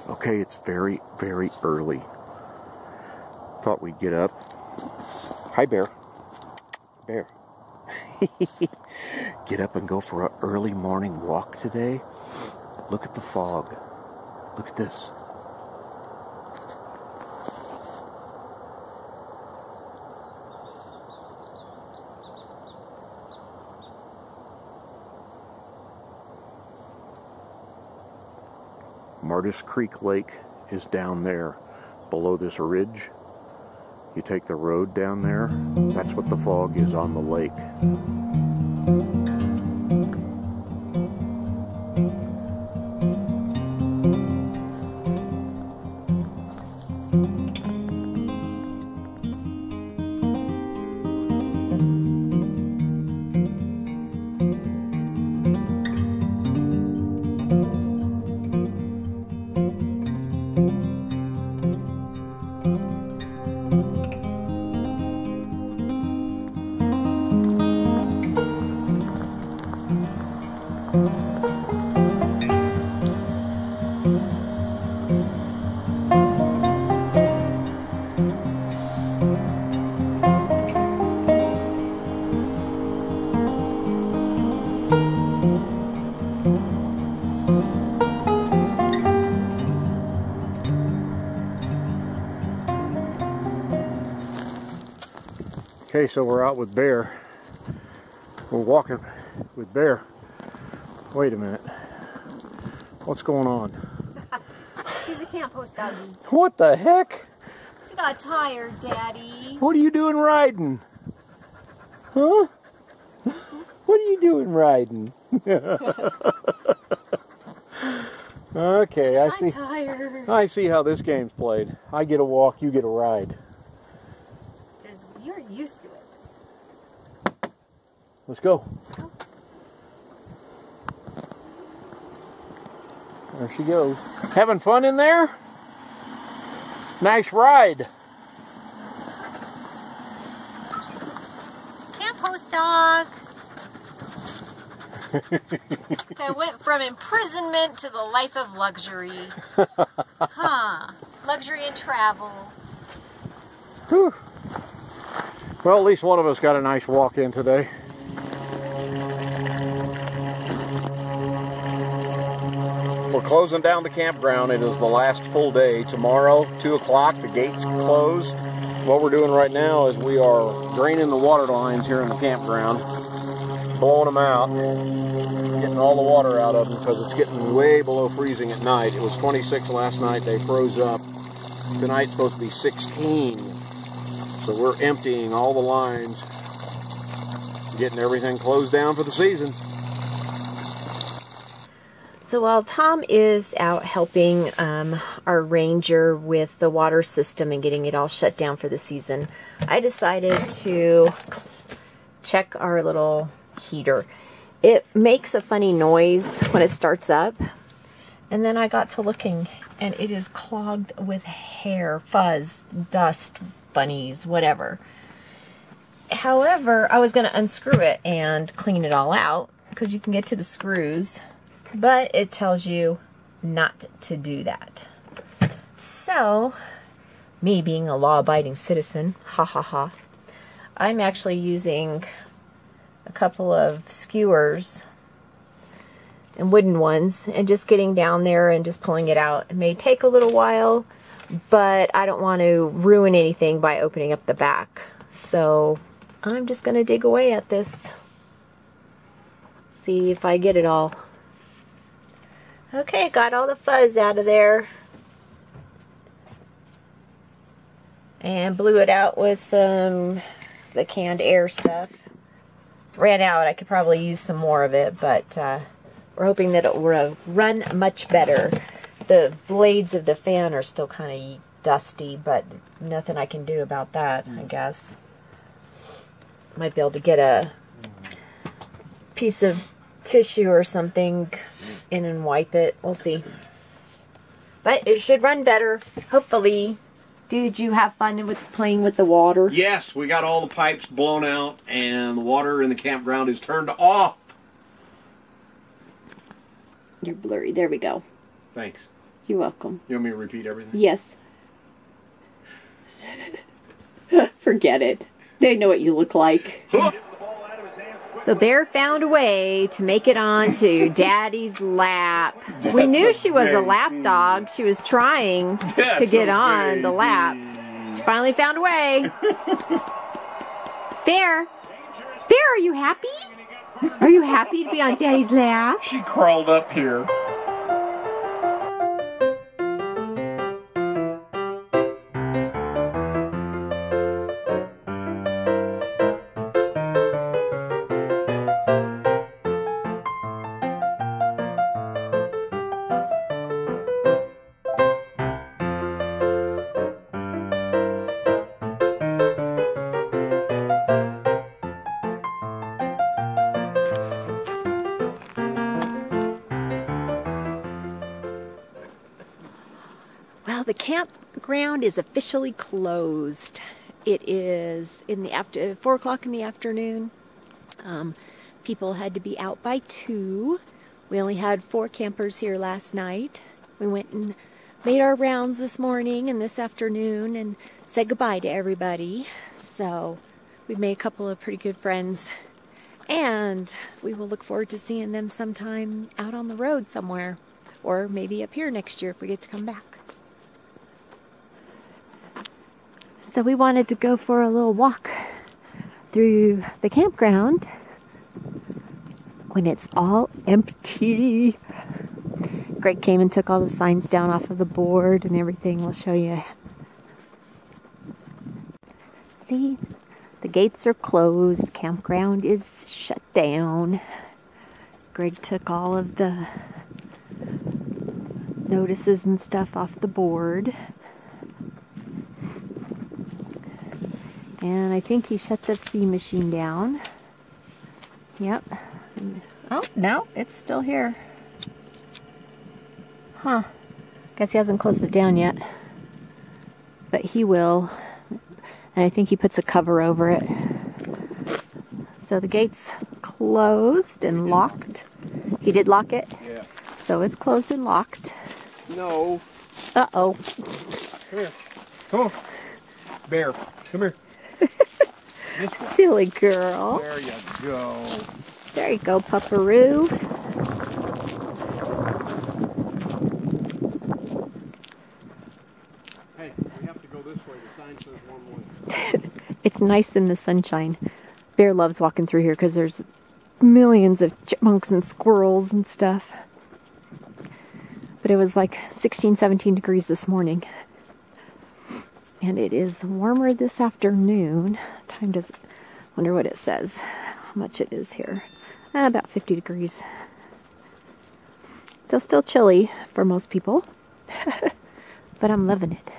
Okay, it's very, very early. Thought we'd get up. Hi, Bear. Bear. Get up and go for an early morning walk today. Look at the fog. Look at this. Martis Creek Lake is down there below this ridge. You take the road down there, that's what the fog is on the lake. Okay, so we're out with Bear. We're walking with Bear. Wait a minute. What's going on? She's a camp host doggy. What the heck? She got tired, Daddy. What are you doing riding? Huh? What are you doing riding? Okay, I'm tired. I see how this game's played. I get a walk, you get a ride. Because you're used to it. Let's go. Let's go. There she goes. Having fun in there? Nice ride. Camp host dog. I went from imprisonment to the life of luxury. Huh. Luxury and travel. Whew. Well, at least one of us got a nice walk in today. We're closing down the campground. It is the last full day. Tomorrow, 2 o'clock, the gates close. What we're doing right now is we are draining the water lines here in the campground, blowing them out, getting all the water out of them because it's getting way below freezing at night. It was 26 last night. They froze up. Tonight's supposed to be 16. So we're emptying all the lines, getting everything closed down for the season. So while Tom is out helping our ranger with the water system and getting it all shut down for the season, I decided to check our little heater. It makes a funny noise when it starts up, and then I got to looking and it is clogged with hair, fuzz, dust, bunnies, whatever. However, I was going to unscrew it and clean it all out because you can get to the screws, but it tells you not to do that. So, me being a law-abiding citizen, ha ha ha, I'm actually using a couple of skewers and wooden ones and just getting down there and just pulling it out. It may take a little while, but I don't want to ruin anything by opening up the back. So I'm just going to dig away at this. See if I get it all. Okay, got all the fuzz out of there. And blew it out with some the canned air stuff. Ran out. I could probably use some more of it, but we're hoping that it will run much better. The blades of the fan are still kind of dusty, but nothing I can do about that, I guess. Might be able to get a piece of tissue or something in and wipe it. We'll see. But it should run better, hopefully. Did you have fun with playing with the water? Yes, we got all the pipes blown out and the water in the campground is turned off. You're blurry. There we go. Thanks. You're welcome. You want me to repeat everything? Yes. Forget it. They know what you look like. So Bear found a way to make it onto Daddy's lap. We knew she was a lap dog. She was trying to get on the lap. She finally found a way. Bear! Bear, are you happy? Are you happy to be on Daddy's lap? She crawled up here. Well, the campground is officially closed. It is in the 4 o'clock in the afternoon. People had to be out by 2. We only had 4 campers here last night. We went and made our rounds this morning and this afternoon and said goodbye to everybody. So we've made a couple of pretty good friends. And we will look forward to seeing them sometime out on the road somewhere. Or maybe up here next year if we get to come back. So we wanted to go for a little walk through the campground when it's all empty. Greg came and took all the signs down off of the board and everything. We'll show you. See, the gates are closed. The campground is shut down. Greg took all of the notices and stuff off the board. And I think he shut the fee machine down. Yep. Oh, no, it's still here. Huh. Guess he hasn't closed it down yet. But he will. And I think he puts a cover over it. So the gate's closed and locked. He did lock it? Yeah. So it's closed and locked. No. Uh-oh. Come here. Come on. Bear, come here. Silly girl. There you go. There you go, Pupperoo. Hey, we have to go this way. The sign says one way. It's nice in the sunshine. Bear loves walking through here because there's millions of chipmunks and squirrels and stuff. But it was like 16, 17 degrees this morning. And it is warmer this afternoon. Time does, wonder what it says. How much it is here. About 50 degrees. So still chilly for most people. But I'm loving it.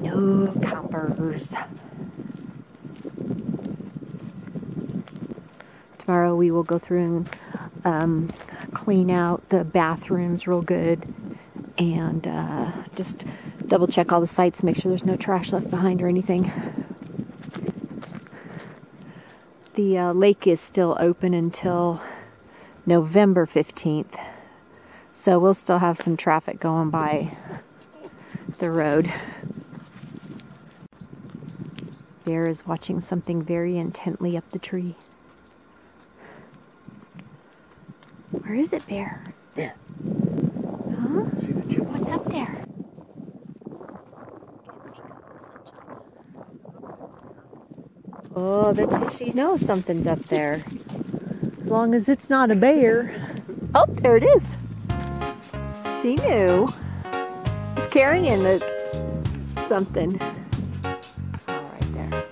No campers. Tomorrow we will go through and clean out the bathrooms real good. And just double check all the sites, make sure there's no trash left behind or anything. The lake is still open until November 15th. So we'll still have some traffic going by the road. Bear is watching something very intently up the tree. Where is it, Bear? Bear. Huh? See the chip? What's up there? Oh, I bet you she knows something's up there. As long as it's not a bear. Oh, there it is. She knew. It's carrying something. Oh, right there.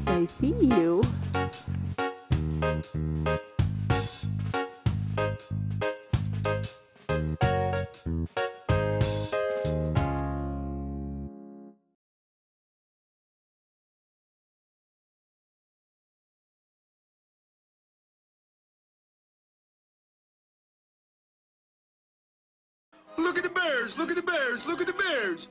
I see you. Look at the bears! Look at the bears! Look at the bears!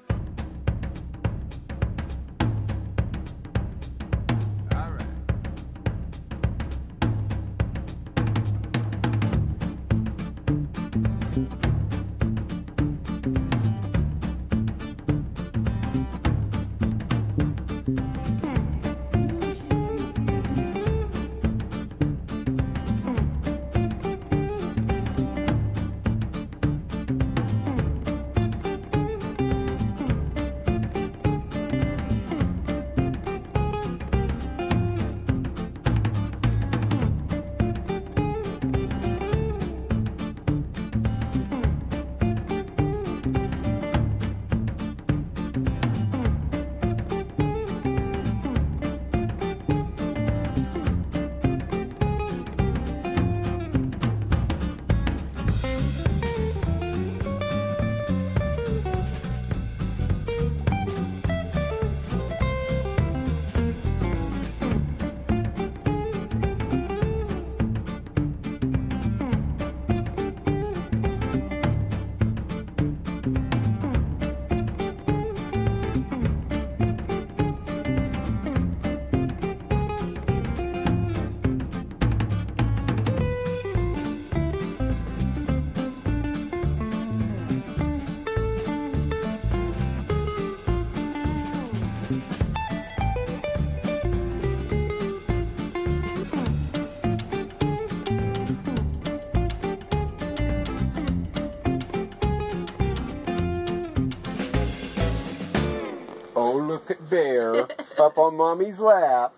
bear up on Mommy's lap.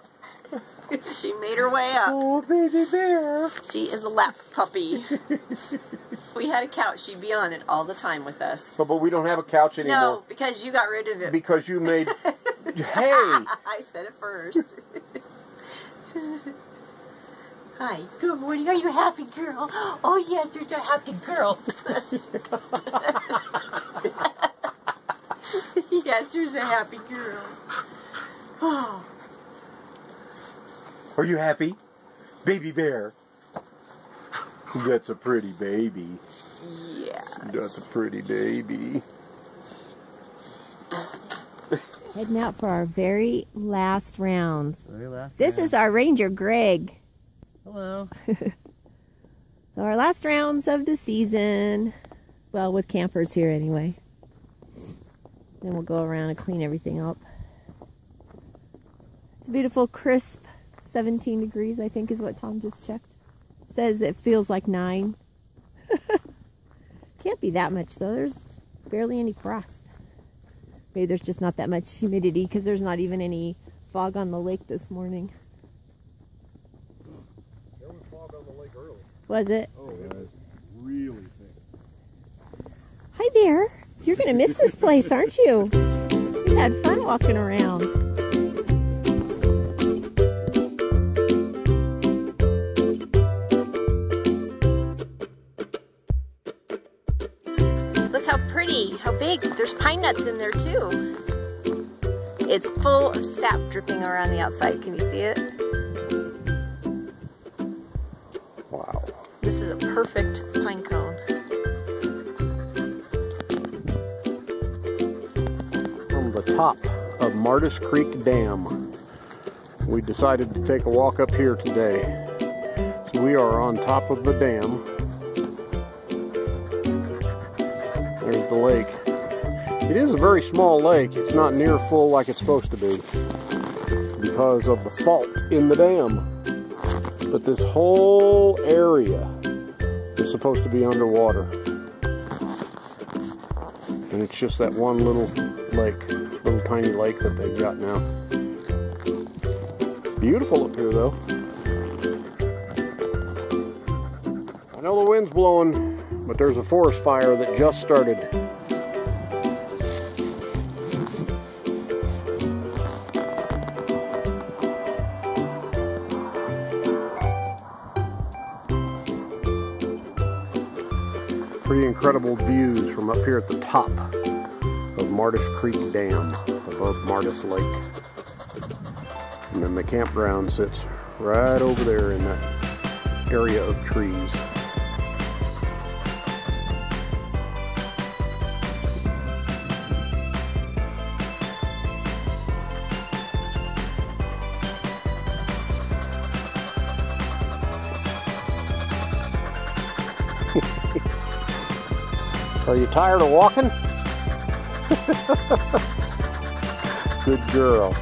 She made her way up. Oh, baby bear. She is a lap puppy. If we had a couch, she'd be on it all the time with us. But we don't have a couch anymore. No, because you got rid of it. Because you made... Hey! I said it first. Hi, good morning. Are you a happy girl? Oh, yes, there's a happy girl. Yes, there's a happy girl. Oh. Are you happy? Baby bear. That's a pretty baby. Yes. That's a pretty baby. Heading out for our very last rounds. This is our ranger, Greg. Hello. So our last rounds of the season. Well, with campers here anyway. Then we'll go around and clean everything up. It's a beautiful, crisp 17 degrees, I think is what Tom just checked. Says it feels like 9. Can't be that much though. There's barely any frost. Maybe there's just not that much humidity because there's not even any fog on the lake this morning. There was fog on the lake early. Was it? Oh, it was really thick. Hi, Bear. You're going to miss this place, aren't you? We had fun walking around. Look how pretty, how big. There's pine nuts in there too. It's full of sap dripping around the outside. Can you see it? Wow. This is a perfect pine cone. From the top of Martis Creek Dam, we decided to take a walk up here today. So we are on top of the dam. There's the lake. It is a very small lake. It's not near full like it's supposed to be because of the fault in the dam. But this whole area is supposed to be underwater. And it's just that one little lake, little tiny lake that they've got now. Beautiful up here though. I know the wind's blowing, but there's a forest fire that just started. Pretty incredible views from up here at the top of Martis Creek Dam above Martis Lake. And then the campground sits right over there in that area of trees. Are you tired of walking? Good girl.